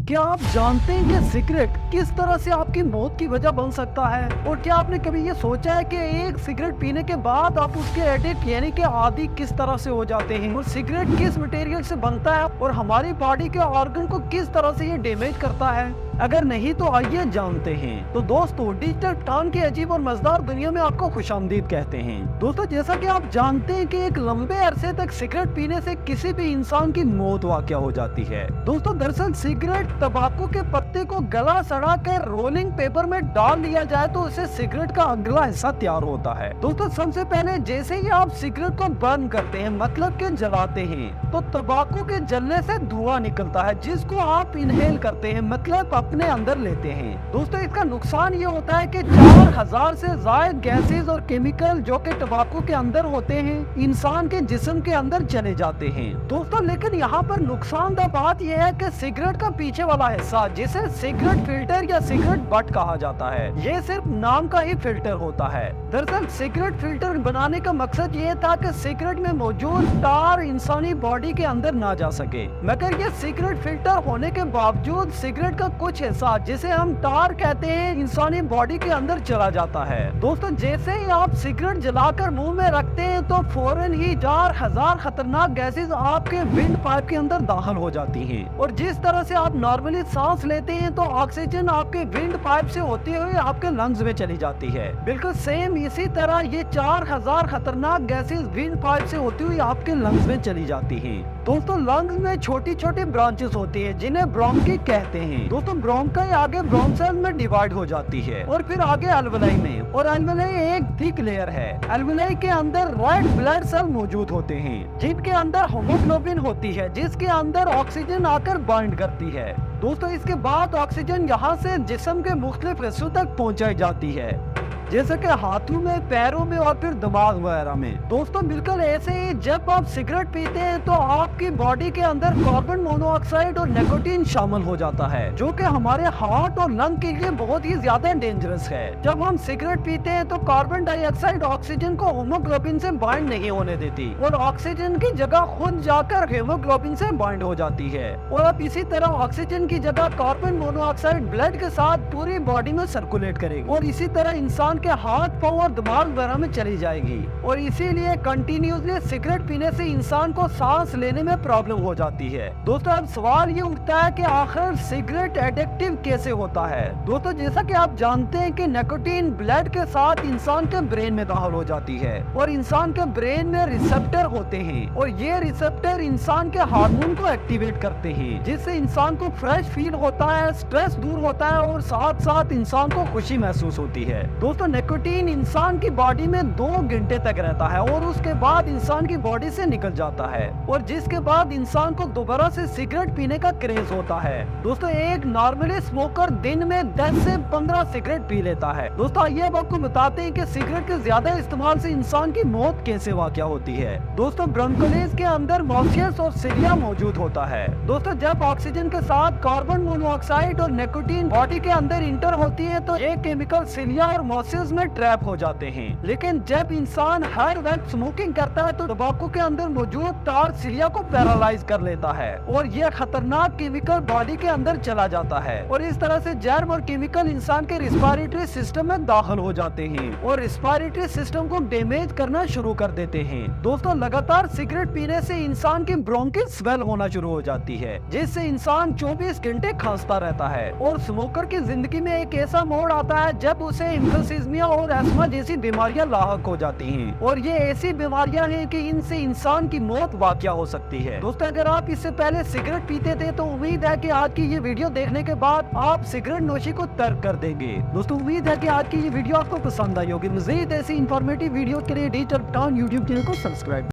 क्या आप जानते हैं कि सिगरेट किस तरह से आपकी मौत की वजह बन सकता है? और क्या आपने कभी ये सोचा है कि एक सिगरेट पीने के बाद आप उसके एडिक्ट यानी कि आदी किस तरह से हो जाते हैं? और सिगरेट किस मटेरियल से बनता है और हमारी बॉडी के ऑर्गन को किस तरह से ये डैमेज करता है? अगर नहीं तो आइए जानते हैं। तो दोस्तों, डिजिटल टाउन की अजीब और मजेदार दुनिया में आपको खुशामदीद कहते हैं। दोस्तों, जैसा कि आप जानते हैं कि एक लंबे अरसे तक सिगरेट पीने से किसी भी इंसान की मौत वाक़या हो जाती है। दोस्तों, दरअसल सिगरेट तंबाकू के पत्ते को गला सड़ा कर रोलिंग पेपर में डाल लिया जाए तो उससे सिगरेट का अगला हिस्सा तैयार होता है। दोस्तों, सबसे पहले जैसे ही आप सिगरेट को बर्न करते हैं, मतलब के जलाते हैं, तो तंबाकू के जलने से धुआं निकलता है जिसको आप इनहेल करते हैं, मतलब अपने अंदर लेते हैं। दोस्तों, इसका नुकसान ये होता है कि 4000 से ज्यादा गैसेस और केमिकल जो कि तंबाकू के अंदर होते हैं इंसान के जिस्म के अंदर चले जाते हैं। दोस्तों, लेकिन यहाँ पर नुकसानदायक बात यह है कि सिगरेट का पीछे वाला हिस्सा, जिसे सिगरेट फिल्टर या सिगरेट बट कहा जाता है, ये सिर्फ नाम का ही फिल्टर होता है। दरअसल सिगरेट फिल्टर बनाने का मकसद ये था कि सिगरेट में मौजूद टार इंसानी बॉडी के अंदर ना जा सके, मगर ये सिगरेट फिल्टर होने के बावजूद सिगरेट का कुछ हिस्सा, जिसे हम टार कहते हैं, इंसानी बॉडी के अंदर चला जाता है। दोस्तों, जैसे ही आप सिगरेट जलाकर मुंह में रखते हैं तो फौरन ही 4000 खतरनाक गैसेस आपके विंड पाइप के अंदर दाखिल हो जाती हैं। और जिस तरह से आप नॉर्मली सांस लेते हैं तो ऑक्सीजन आपके विंड पाइप से होते हुए आपके लंग्स में चली जाती है। बिल्कुल सेम इसी तरह ये 4000 खतरनाक गैसेस विंड पाइप से होती हुई आपके लंग्स में चली जाती हैं। दोस्तों, लंग्स में छोटी छोटी ब्रांचेस होती है जिन्हें ब्रोंकी कहते हैं। दोस्तों, ब्रोंकाई आगे ब्रोंक्साइल में डिवाइड हो जाती है और फिर आगे अल्वेलाई में, और अल्वेलाई एक थिक लेयर है। अल्वेलाई के अंदर रेड ब्लड सेल मौजूद होते हैं जिनके अंदर हीमोग्लोबिन होती है, जिसके अंदर ऑक्सीजन आकर बाइंड करती है। दोस्तों, इसके बाद ऑक्सीजन यहाँ से जिस्म के मुख्तलिफ हिस्सों तक पहुँचाई जाती है, जैसे कि हाथों में, पैरों में और फिर दिमाग वगैरह में। दोस्तों, बिल्कुल ऐसे ही जब आप सिगरेट पीते हैं तो आपकी बॉडी के अंदर कार्बन मोनोऑक्साइड और निकोटीन शामिल हो जाता है, जो कि हमारे हार्ट और लंग के लिए बहुत ही ज्यादा डेंजरस है। जब हम सिगरेट पीते हैं तो कार्बन डाइऑक्साइड ऑक्सीजन को हीमोग्लोबिन से बाइंड नहीं होने देती और ऑक्सीजन की जगह खुद जाकर हीमोग्लोबिन से बाइंड हो जाती है। और अब इसी तरह ऑक्सीजन की जगह कार्बन मोनोऑक्साइड ब्लड के साथ पूरी बॉडी में सर्कुलेट करेगी और इसी तरह इंसान के हाथ, पांव और दिमाग वगैरह में चली जाएगी। और इसीलिए कंटिन्यूसली सिगरेट पीने से इंसान को सांस लेने में प्रॉब्लम हो जाती है। दोस्तों, अब सवाल ये उठता है कि आखिर सिगरेट एडिक्टिव कैसे होता है। दोस्तों, जैसा कि आप जानते हैं कि निकोटीन ब्लड के साथ इंसान के ब्रेन में दाखिल हो जाती है और इंसान के ब्रेन में रिसेप्टर होते हैं और ये रिसेप्टर इंसान के हार्मोन को एक्टिवेट करते हैं, जिससे इंसान को फ्रेश फील होता है, स्ट्रेस दूर होता है और साथ साथ इंसान को खुशी महसूस होती है। दोस्तों, निकोटीन इंसान की बॉडी में 2 घंटे तक रहता है और उसके बाद इंसान की बॉडी से निकल जाता है, और जिसके बाद इंसान को दोबारा से सिगरेट पीने का क्रेज होता है। दोस्तों, एक नॉर्मली स्मोकर दिन में 10 से 15 सिगरेट पी लेता है। दोस्तों, आइए अब आपको बताते हैं कि सिगरेट के ज्यादा इस्तेमाल से इंसान की मौत कैसे वाक़या होती है। दोस्तों, ब्रोंकोलिस के अंदर मॉसियस और सिलिया मौजूद होता है। दोस्तों, जब ऑक्सीजन के साथ कार्बन मोनोऑक्साइड और निकोटीन बॉडी के अंदर इंटर होती है तो ये केमिकल सिलिया और मॉसियस में ट्रैप हो जाते हैं। लेकिन जब इंसान हर वक्त स्मोकिंग करता है तो तंबाकू के अंदर मौजूद तार सिलिया को पैरालाइज कर लेता है और यह खतरनाक केमिकल बॉडी के अंदर चला जाता है और इस तरह से जर्म और केमिकल इंसान के रिस्पायरेटरी सिस्टम में दाखिल हो जाते हैं और रिस्पायरेटरी सिस्टम को डैमेज करना शुरू कर देते हैं। दोस्तों, लगातार सिगरेट पीने से इंसान की ब्रोंकिस स्वेल होना शुरू हो जाती है, जिससे इंसान 24 घंटे खांसता रहता है। और स्मोकर की जिंदगी में एक ऐसा मोड़ आता है जब उसे एम्फिसीमिया और अस्थमा जैसी बीमारियां लाहक हो जाती हैं और ये ऐसी बीमारियां हैं कि इनसे इंसान की मौत वाक़या हो सकती है। दोस्तों, अगर आप इससे पहले सिगरेट पीते थे तो उम्मीद है कि आज की ये वीडियो देखने के बाद आप सिगरेट नोशी को तर्क कर देंगे। दोस्तों, उम्मीद है कि आज की ये वीडियो आपको पसंद आई होगी। मज़ीद ऐसी इंफॉर्मेटिव वीडियो के लिए डिजिटल टाउन यूट्यूब चैनल को सब्सक्राइब